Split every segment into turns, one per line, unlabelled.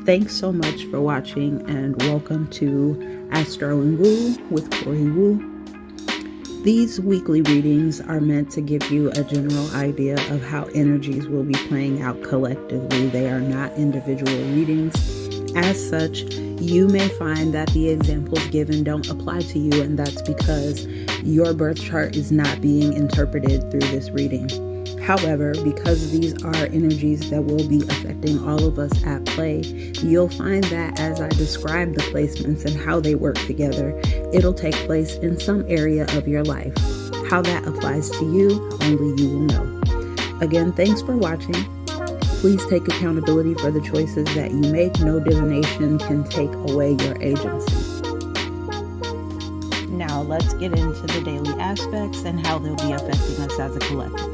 Thanks so much for watching, and welcome to Astro and Woo with Corey Woo. These weekly readings are meant to give you a general idea of how energies will be playing out collectively. They are not individual readings. As such, you may find that the examples given don't apply to you, and that's because your birth chart is not being interpreted through this reading. However, because these are energies that will be affecting all of us at play, you'll find that as I describe the placements and how they work together, it'll take place in some area of your life. How that applies to you, only you will know. Again, thanks for watching. Please take accountability for the choices that you make. No divination can take away your agency. Now let's get into the daily aspects and how they'll be affecting us as a collective.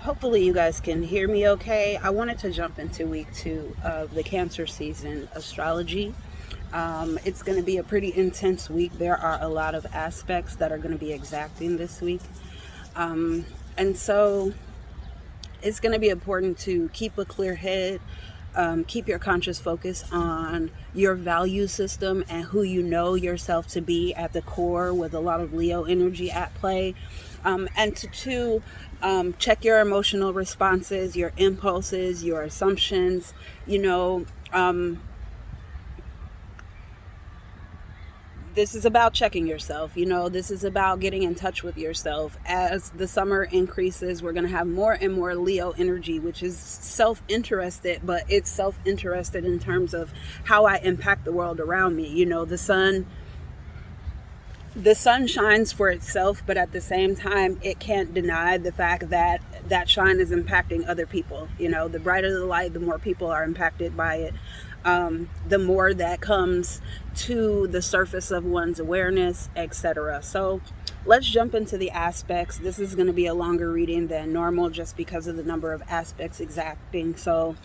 Hopefully you guys can hear me okay. I wanted to jump into week 2 of the Cancer season astrology. It's going to be a pretty intense week. There are a lot of aspects that are going to be exacting this week. And so it's going to be important to keep a clear head, keep your conscious focus on your value system and who you know yourself to be at the core, with a lot of Leo energy at play. And to check your emotional responses, your impulses, your assumptions. This is about checking yourself. This is about getting in touch with yourself. As the summer increases, we're going to have more and more Leo energy, which is self-interested, but it's self-interested in terms of how I impact the world around me. The sun shines for itself, but at the same time, it can't deny the fact that that shine is impacting other people. The brighter the light, the more people are impacted by it. The more that comes to the surface of one's awareness, etc. So let's jump into the aspects. This is going to be a longer reading than normal just because of the number of aspects exacting. So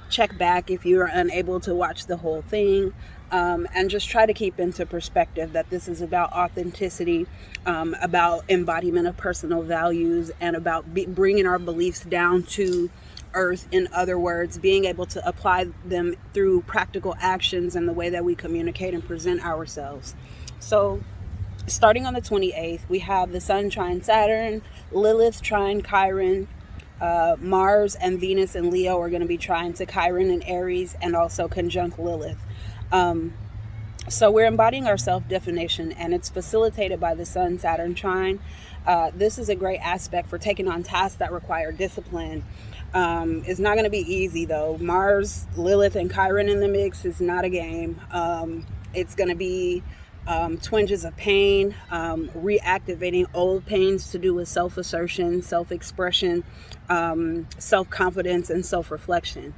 check back if you are unable to watch the whole thing. And just try to keep into perspective that this is about authenticity, about embodiment of personal values, and about bringing our beliefs down to earth. In other words, being able to apply them through practical actions and the way that we communicate and present ourselves. So starting on the 28th, we have the Sun trine Saturn, Lilith trine Chiron, Mars and Venus and Leo are going to be trine to Chiron and Aries, and also conjunct Lilith. So we're embodying our self-definition, and it's facilitated by the Sun-Saturn trine. This is a great aspect for taking on tasks that require discipline. It's not going to be easy, though. Mars, Lilith, and Chiron in the mix is not a game. It's going to be twinges of pain, reactivating old pains to do with self-assertion, self-expression, self-confidence, and self-reflection.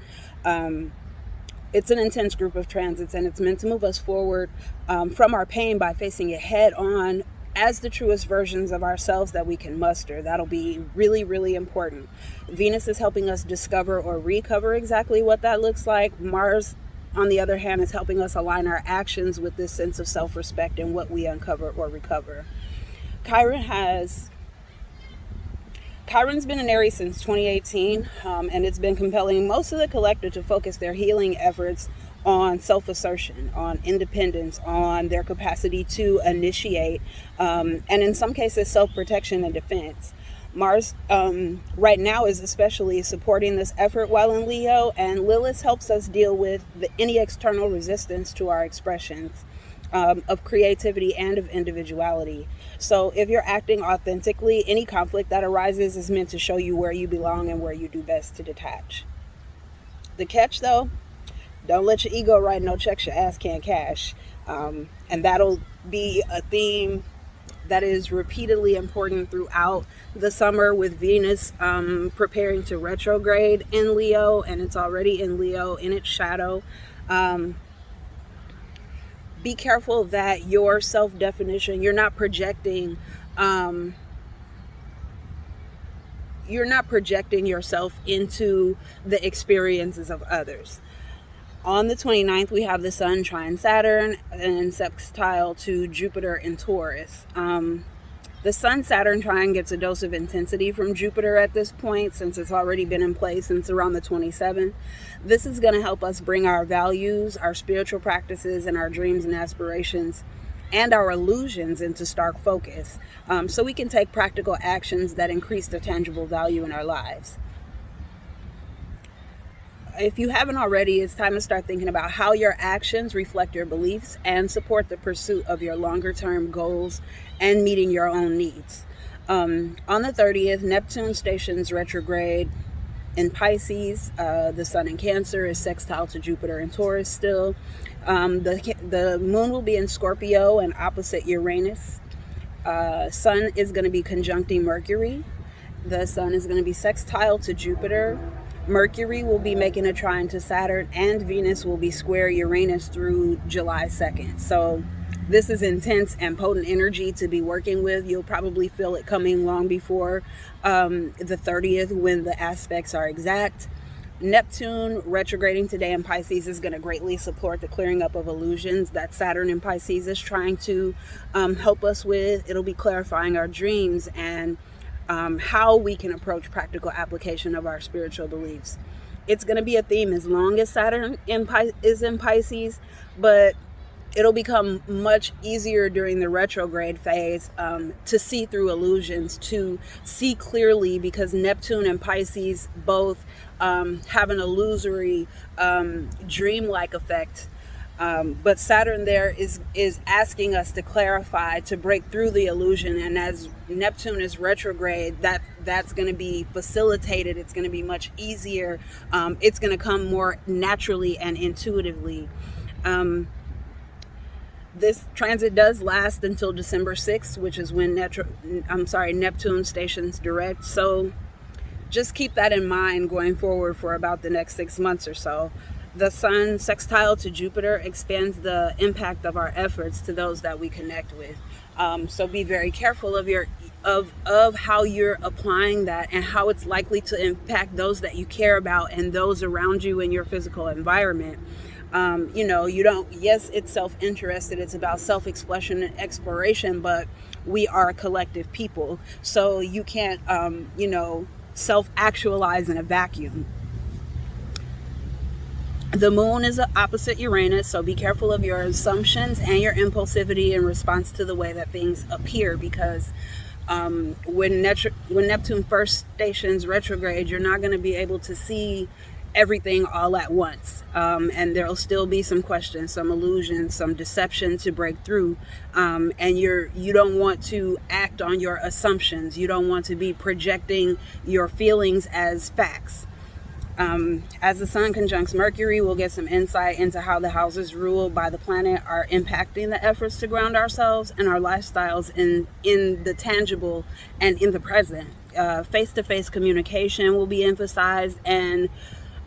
It's an intense group of transits, and it's meant to move us forward from our pain by facing it head on as the truest versions of ourselves that we can muster. That'll be really, really important. Venus is helping us discover or recover exactly what that looks like. Mars, on the other hand, is helping us align our actions with this sense of self-respect and what we uncover or recover. Chiron's been in Aries since 2018, and it's been compelling most of the collective to focus their healing efforts on self-assertion, on independence, on their capacity to initiate, and in some cases, self-protection and defense. Mars right now is especially supporting this effort while in Leo, and Lilith helps us deal with any external resistance to our expressions of creativity and of individuality. So if you're acting authentically, any conflict that arises is meant to show you where you belong and where you do best to detach. The catch, though, don't let your ego write no checks your ass can't cash. And that'll be a theme that is repeatedly important throughout the summer, with Venus preparing to retrograde in Leo, and it's already in Leo in its shadow. Be careful that your self-definition, you're not projecting yourself into the experiences of others. On the 29th, we have the Sun trine Saturn and sextile to Jupiter in Taurus. The Sun-Saturn trine gets a dose of intensity from Jupiter at this point, since it's already been in place since around the 27th. This is going to help us bring our values, our spiritual practices, and our dreams and aspirations and our illusions into stark focus, so we can take practical actions that increase the tangible value in our lives. If you haven't already, it's time to start thinking about how your actions reflect your beliefs and support the pursuit of your longer term goals and meeting your own needs. On the 30th, Neptune stations retrograde in Pisces. The Sun in Cancer is sextile to Jupiter in Taurus still. The Moon will be in Scorpio and opposite Uranus. Sun is going to be conjuncting Mercury. The Sun is going to be sextile to Jupiter. Mercury will be making a trine to Saturn, and Venus will be square Uranus through July 2nd. So this is intense and potent energy to be working with. You'll probably feel it coming long before the 30th, when the aspects are exact. Neptune retrograding today in Pisces is going to greatly support the clearing up of illusions that Saturn in Pisces is trying to help us with. It'll be clarifying our dreams and how we can approach practical application of our spiritual beliefs. It's going to be a theme as long as Saturn is in Pisces, but it'll become much easier during the retrograde phase to see through illusions, to see clearly, because Neptune and Pisces both have an illusory, dreamlike effect. But Saturn there is asking us to clarify, to break through the illusion. And as Neptune is retrograde, that's going to be facilitated. It's going to be much easier. It's going to come more naturally and intuitively. This transit does last until December 6th, which is when Neptune stations direct. So just keep that in mind going forward for about the next 6 months or so. The Sun sextile to Jupiter expands the impact of our efforts to those that we connect with. So be very careful of how you're applying that and how it's likely to impact those that you care about and those around you in your physical environment. Yes, it's self-interested. It's about self-expression and exploration, but we are a collective people. So you can't, self-actualize in a vacuum. The Moon is opposite Uranus, so be careful of your assumptions and your impulsivity in response to the way that things appear, because when Neptune first stations retrograde, you're not going to be able to see everything all at once, and there'll still be some questions, some illusions, some deception to break through, and you don't want to act on your assumptions. You don't want to be projecting your feelings as facts. As the Sun conjuncts Mercury, we'll get some insight into how the houses ruled by the planet are impacting the efforts to ground ourselves and our lifestyles in the tangible and in the present. Face-to-face communication will be emphasized, and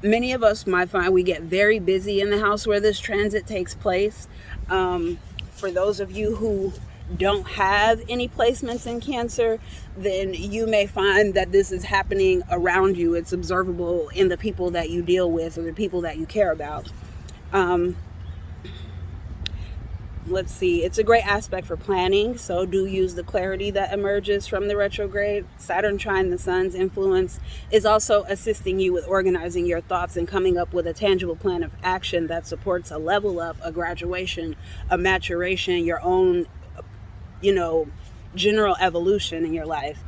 many of us might find we get very busy in the house where this transit takes place. For those of you who don't have any placements in Cancer, then you may find that this is happening around you. It's observable in the people that you deal with or the people that you care about. Let's see, it's a great aspect for planning, so do use the clarity that emerges from the retrograde. Saturn trine the Sun's influence is also assisting you with organizing your thoughts and coming up with a tangible plan of action that supports a level up, a graduation, a maturation, your own general evolution in your life.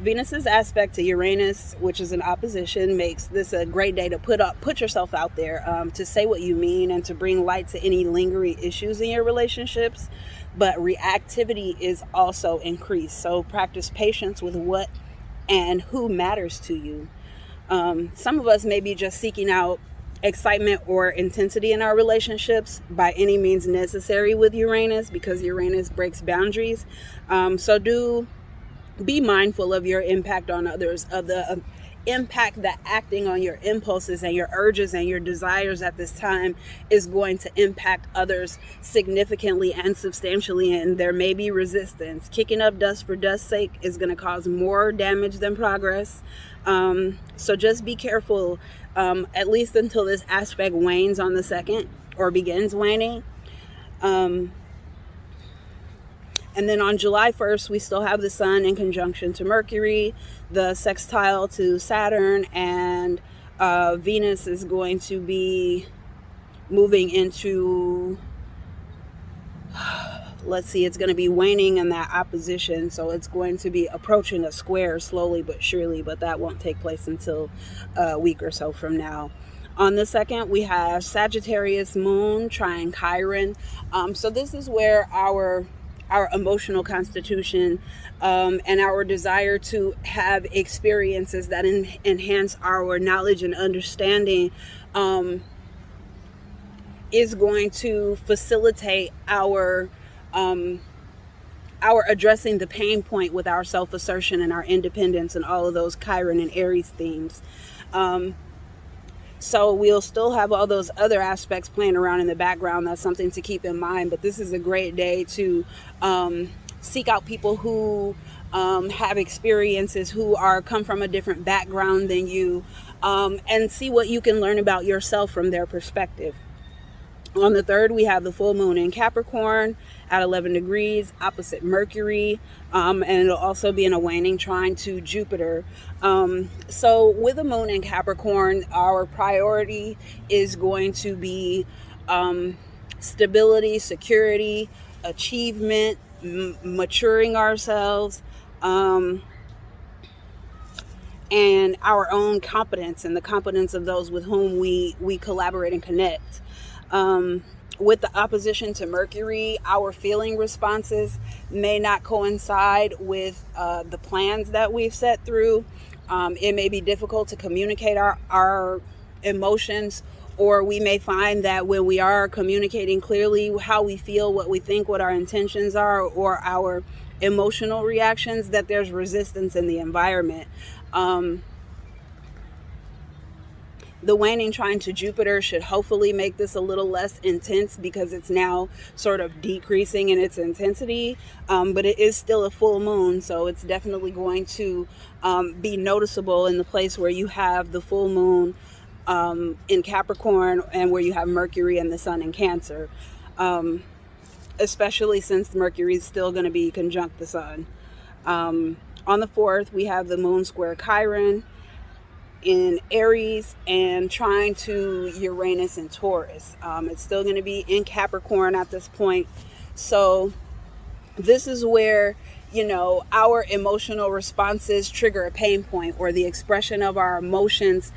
Venus's aspect to Uranus, which is an opposition, makes this a great day to put yourself out there, to say what you mean and to bring light to any lingering issues in your relationships. But reactivity is also increased, so practice patience with what and who matters to you. Some of us may be just seeking out excitement or intensity in our relationships by any means necessary with Uranus, because Uranus breaks boundaries. So do be mindful of your impact on others, of the impact that acting on your impulses and your urges and your desires at this time is going to impact others significantly and substantially, and there may be resistance. Kicking up dust for dust's sake is going to cause more damage than progress. So just be careful, at least until this aspect wanes on the 2nd or begins waning. And then on July 1st, we still have the sun in conjunction to Mercury, the sextile to Saturn, and Venus is going to be moving into, let's see, it's going to be waning in that opposition. So it's going to be approaching a square slowly but surely, but that won't take place until a week or so from now. On the 2nd, we have Sagittarius moon trine Chiron. So this is where our emotional constitution and our desire to have experiences that enhance our knowledge and understanding is going to facilitate our addressing the pain point with our self-assertion and our independence and all of those Chiron and Aries themes. So we'll still have all those other aspects playing around in the background. That's something to keep in mind. But this is a great day to seek out people who have experiences, who come from a different background than you, and see what you can learn about yourself from their perspective. On the 3rd, we have the full moon in Capricorn at 11 degrees, opposite Mercury, and it'll also be in a waning trine to Jupiter. So with the moon in Capricorn, our priority is going to be stability, security, achievement, maturing ourselves, and our own competence and the competence of those with whom we collaborate and connect. With the opposition to Mercury, our feeling responses may not coincide with the plans that we've set through. It may be difficult to communicate our emotions, or we may find that when we are communicating clearly how we feel, what we think, what our intentions are, or our emotional reactions, that there's resistance in the environment. The waning trine to Jupiter should hopefully make this a little less intense because it's now sort of decreasing in its intensity, but it is still a full moon, so it's definitely going to be noticeable in the place where you have the full moon in Capricorn and where you have Mercury and the sun in Cancer, especially since Mercury is still going to be conjunct the sun. On the 4th, we have the moon square Chiron in Aries and trying to Uranus and Taurus. It's still going to be in Capricorn at this point. So this is where, our emotional responses trigger a pain point, or the expression of our emotions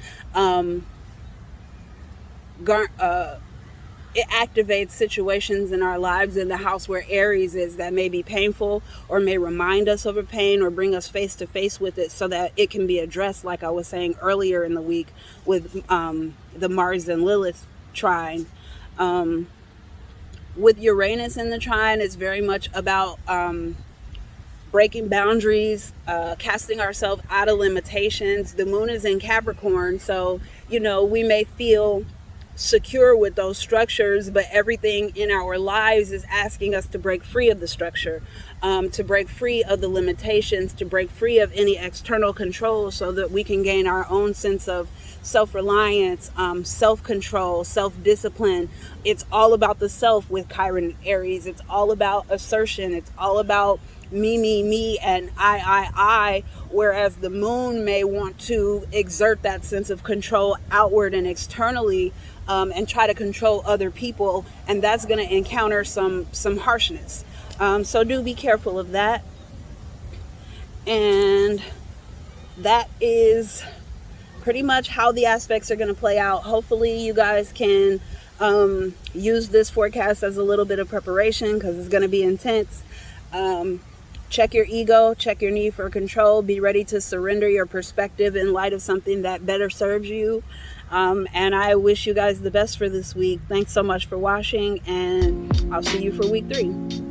it activates situations in our lives in the house where Aries is that may be painful or may remind us of a pain or bring us face to face with it so that it can be addressed, like I was saying earlier in the week with the Mars and Lilith trine. With Uranus in the trine, it's very much about breaking boundaries, casting ourselves out of limitations. The moon is in Capricorn, so, we may feel secure with those structures, but everything in our lives is asking us to break free of the structure, to break free of the limitations, to break free of any external control so that we can gain our own sense of self-reliance, self-control, self-discipline. It's all about the self with Chiron and Aries. It's all about assertion. It's all about me, and I, whereas the moon may want to exert that sense of control outward and externally, and try to control other people, and that's going to encounter some harshness. So do be careful of that. And that is pretty much how the aspects are going to play out. Hopefully you guys can use this forecast as a little bit of preparation, because it's going to be intense. Check your ego, check your need for control, be ready to surrender your perspective in light of something that better serves you. And I wish you guys the best for this week. Thanks so much for watching, and I'll see you for week 3.